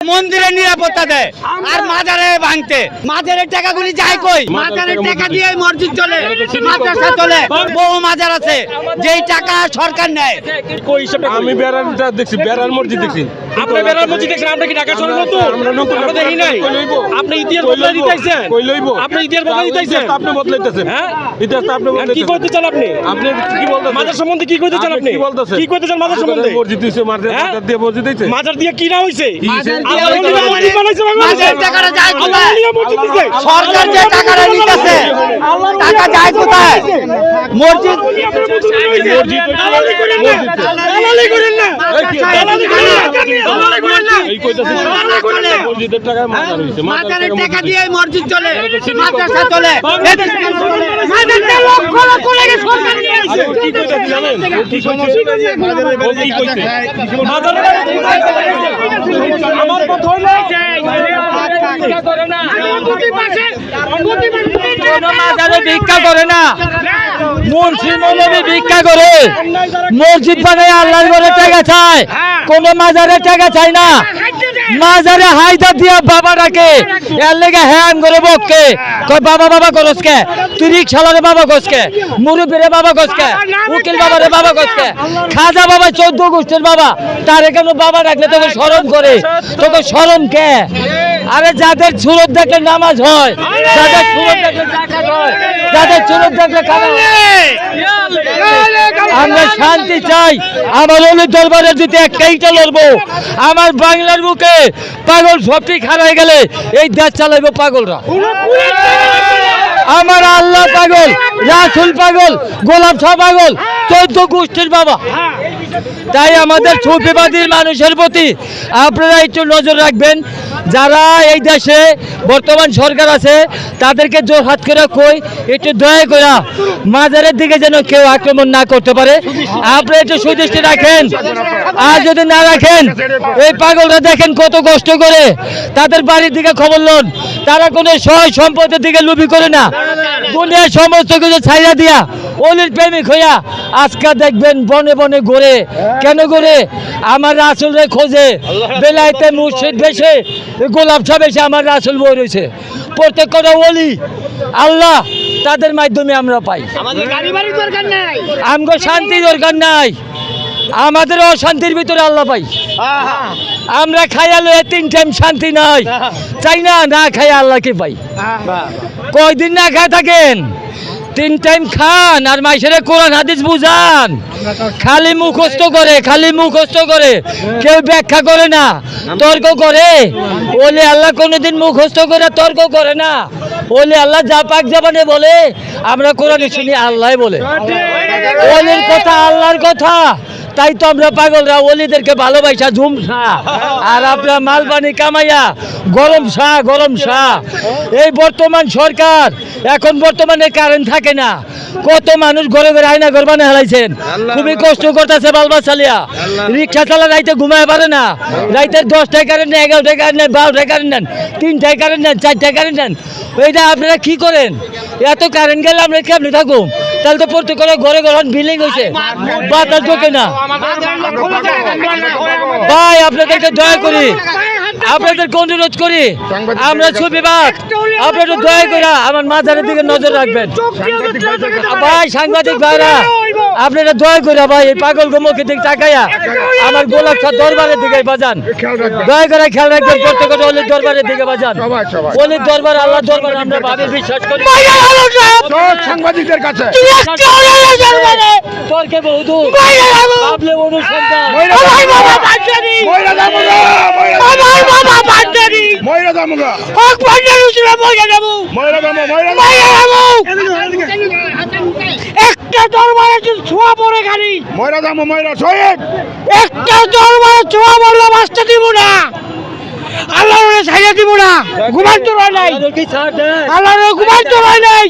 মন্দিরে নিরাপত্তা দেয় আর মাজারে ভাঙতে মাজারের টাকাগুলি যায় কই মাজারের টাকা দিয়ে মসজিদ চলে মাদ্রাসা চলে বহু মাজার আছে যেই টাকা সরকার নেয় কই হিসাবে আমি বেড়ারটা দেখছি বেড়ার মসজিদ দেখছি আপনি বেড়ার মসজিদ দেখছেন আপনি কি ঢাকা শহরে নতুন আমরা দেখি নাই আপনি ইতিহাস বদলে দিতেছেন কই লইব আপনি ইতিহাস বদলে দিতেছেন আপনি বদলাইতেছেন হ্যাঁ ইতিহাস আপনি আর কি বদলাইতেছেন করতে চান আপনি আপনি কি বলতেছেন মাজার সম্বন্ধে কি করতে চান আপনি কি বলতেছেন কি করতে চান মাজার সম্বন্ধে মসজিদ দিছে হ্যাঁ? মাজার দিয়ে মসজিদ দিছে মাজার দিয়ে কি না হইছে মাজার দিয়ে আল্লাহর ওলি মসজিদ বানাইছে বাংলাদেশে। মাজারের টাকাটা যায় আল্লাহর কোথায় ওলি মসজিদ দিছে সরকার যে টাকাটা নিতেছে টাকা যায় কোথায় মসজিদ দালালি করেন না দালালি করেন না দালালি করেন না দালালি করেন না এই কইতাছে দালালি করেন না মসজিদের টাকায় মাজার হইছে মাজারের টাকা দিয়ে মসজিদ চলে মাদ্রাসা চলে মাজারটা লক্ষ লক্ষ টাকা সরকার নিয়ে আইছে কি কইতাছে জানেন কি কইছে ও কি কইছে মাজারে আমার কথা হলো ভিক্ষা করে না প্রতি মাসে কোনো মাজারে ভিক্ষা করে না মুন্সি মৌলবী ভিক্ষা করে মসজিদ বানায় আল্লাহর ঘরে টাকা চায় কোনো মাজারে টাকা চায় না মাজারে হাইদা দিয়া বাবা ডাকে এর লেগে হ্যাম করে বককে কই বাবা বাবা করসকে তুই রিকশালারে বাবা কসকে মুরুবিরে বাবা কসকে উকিল বাবারে বাবা কসকে খাজা বাবা 14 গোষ্ঠীর বাবা তারে কেন বাবা ডাকলে তোকে শরম করে তোকে শরম কে আরে যাদের সুরত দেখলে নামাজ হয় যাদের সুরত দেখলে জাকাত হয় যাদের সুরত দেখলে খাওয়া হয় আমরা শান্তি চাই আমার অলির দরবারে যদি একটাইটা লড়বো আমার বাংলার বুকে পাগল সবটি খারাই গেলে এই দেশ চালাইবো পাগলরা আমার আল্লাহ পাগল রাসূল পাগল গোলাপ শাহ পাগল 14 গোষ্ঠীর বাবা তাই আমাদের সুফিবাদী মানুষের প্রতি আপনারা একটু নজর রাখবেন যারা এই দেশে বর্তমান সরকার আছে তাদেরকে জোর হাত করে কই একটু দয়া করে মাজারের দিকে যেন কেউ আক্রমণ না করতে পারে আপনারা একটু সুদৃষ্টি রাখেন আর যদি না রাখেন এই পাগলরা দেখেন কত কষ্ট করে তাদের বাড়ির দিকে খবর লন তারা কোনো সহায় সম্পদের দিকে লুবি করে না দুনিয়ার সমস্ত কিছু ছাইরা দিয়া অলির প্রেমিক হইয়া আজকে দেখবেন বনে বনে ঘুরে কেন ঘুরে আমার রাসূলরে খোঁজে বেলায়েতে মুর্শিদ বেশে গোলাপ শাহ বেশে আমার রাসূল বই রয়েছে প্রত্যেকটা ওলি আল্লাহ তাদের মাধ্যমে আমরা পাই আমাদের গাড়ি বাড়ি দরকার নাই আমগো শান্তি দরকার নাই আমাদের অশান্তির ভিতরে আল্লাহ পাই আমরা খাইয়া লয়ে 3 টাইম শান্তি নাই চাই না না খাইয়া আল্লাহকে পাই কয়দিন না খায় থাকেন 3 টাইম খান আর মাইসেরে কোরআন হাদিস বুঝান খালি মুখস্থ করে কেউ ব্যাখ্যা করে না তর্ক করে ওলি আল্লাহ কোনোদিন মুখস্থ করে তর্ক করে না ওলি আল্লাহ যা পাক জবানে বলে আমরা কোরআনে শুনি আল্লাহ বলে ওলির কথা আল্লাহর কথা তাই তো আমরা পাগলরা ওলিদেরকে ভালোবাসা ঝুমসা আর আপনার মালবানি কামাইয়া গরম শাহ এই বর্তমান সরকার এখন বর্তমানে কারেন্ট থাকে না কত মানুষ ঘরে ঘরে আয়না ঘর বানিয়ে হারাইছেন খুবই কষ্ট করতেছে বালবা চালিয়া রিক্সা চালা রাইতে ঘুমায় পারে না রাইতের 10টায় কারেন্ট নেন 11টায় কারেন্ট নেন 12টায় কারেন্ট নেন 3টায় কারেন্ট নেন 4টায় কারেন্ট নেন এইটা আপনারা কি করেন এত কারেন্ট গেলে আমরা কেমনি থাকুন তাহলে তো প্রত্যেক ঘরে ঘরে বিল্ডিং হয়েছে বাতাস ঢোকে না ভাই আপনাদেরকে দয়া করি আপনাদেরকে অনুরোধ করি আমরা সুবিবাদ আপনাদের দয়া করে আমার মাজারের দিকে নজর রাখবেন ভাই সাংবাদিক ভাইরা আপনারা দয়া করে ভাই এই পাগল মুখের দিকে তাকাইয়া আমার গোলাপ শাহ দরবারের দিকে বাজান দয়া করে খেয়াল রাখবেন প্রত্যেকটা অলির দরবারের দিকে বাজান অলির দরবার আল্লাহ দরবার আমরা ভাবে বিশ্বাস করি সাংবাদিকদের কাছে তর্কে বহুদূর ভাবলে অনুসন্ধান একটা দরবারে ছোঁয়া পড়ে খালি ময়রা দাম ময়রা শহীদ একটা দরবারে ছোঁয়া পড়লে বাঁচতে দিব না আল্লাহর ছাইয়া দিব না ঘুমান তো রয় নাই আল্লাহর ঘুমান তো রয় নাই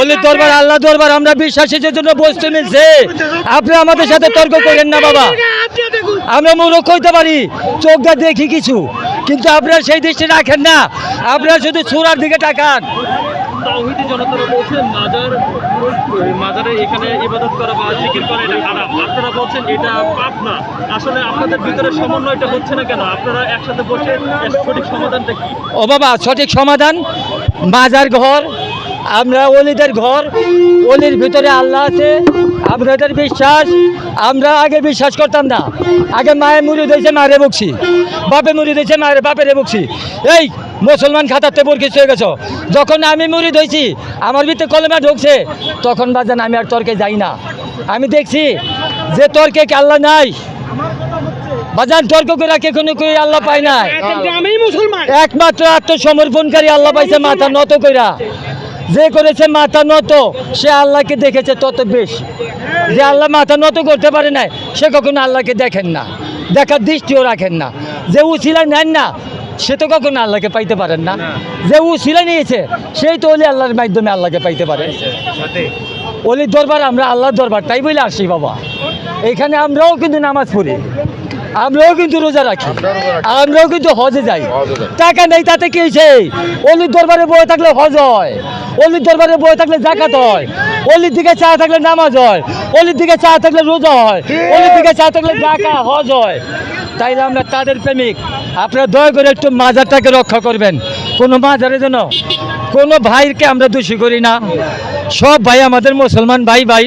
অলির দরবার আল্লাহ দরবার আমরা বিশ্বাসের জন্য বসতে মিলছে আপনি আমাদের সাথে তর্ক করেন না বাবা আমরা মূর্খ হইতে পারি চোখটা দেখি কিছু কিন্তু আপনারা সেই দৃষ্টি রাখেন না আপনারা শুধু চূড়ার দিকে তাকান তাওহীদি জনতারা বলছেন মাজারে এখানে ইবাদত করা বা জিকির করা এটা হারাম, আপনারা বলছেন এটা পাপ না। আসলে আপনাদের ভিতরে সমন্বয়টা হচ্ছে না কেন? আপনারা একসাথে বসে এর সঠিক সমাধানটা কি? ও বাবা, সঠিক সমাধান মাজার ঘর, আমরা ওলিদের ঘর, ওলির ভিতরে আল্লাহ আছে, আমাদের বিশ্বাস। আমরা আগে বিশ্বাস করতাম না, আগে মায়ে মুড়ি দিয়েছে মারে বকছি, বাপে মুড়ি দিয়েছে মারে বাপেরে বকছি, এই মুসলমান খাতাতে বরকিস হয়ে গেছো। যখন আমি মুড়ি ধইছি, আমার ভিতরে কলেমা ঢুকছে, তখন বাজান আমি আর তর্কে যাই না। আমি দেখছি যে তর্কে কি আল্লাহ নাই বাজান, তর্ক করে কে কোনো কেউ আল্লাহ পায় না। আমি মুসলমান। একমাত্র আত্মসমর্পণকারী আল্লাহ পাইছে মাথা নত কইরা। যে করেছে মাথা নত, সে আল্লাহকে দেখেছে তত বেশি। যে আল্লাহ মাথা নত করতে পারে না, সে কখনো আল্লাহকে দেখেন না, দেখার দৃষ্টিও রাখেন না। যে উছিলা নেন না, সে তো কখনো আল্লাহকে পাইতে পারেন না। যে উছিলা নিয়েছে, সেই তো ওলি আল্লাহর মাধ্যমে আল্লাহকে পাইতে পারে। ওলির দরবার আমরা আল্লাহর দরবার, তাই বলে আসি বাবা। এখানে আমরাও কিন্তু নামাজ পড়ি, আমরাও কিন্তু রোজা রাখি, আমরাও কিন্তু হজে যাই। টাকা নেই তাতে কি হয়েছে? অলির দরবারে বয়ে থাকলে হজ হয়, অলির দরবারে বয়ে থাকলে জাকাত হয়, অলির দিকে চা থাকলে নামাজ হয়, অলির দিকে চা থাকলে রোজা হয়, অলির দিকে চা থাকলে জাকা হজ হয়। তাইলে আমরা তাদের প্রেমিক। আপনারা দয়া করে একটু মাজারটাকে রক্ষা করবেন। কোনো মাজারে যেন কোনো ভাইকে আমরা দোষী করি না। সব ভাই আমাদের মুসলমান ভাই ভাই।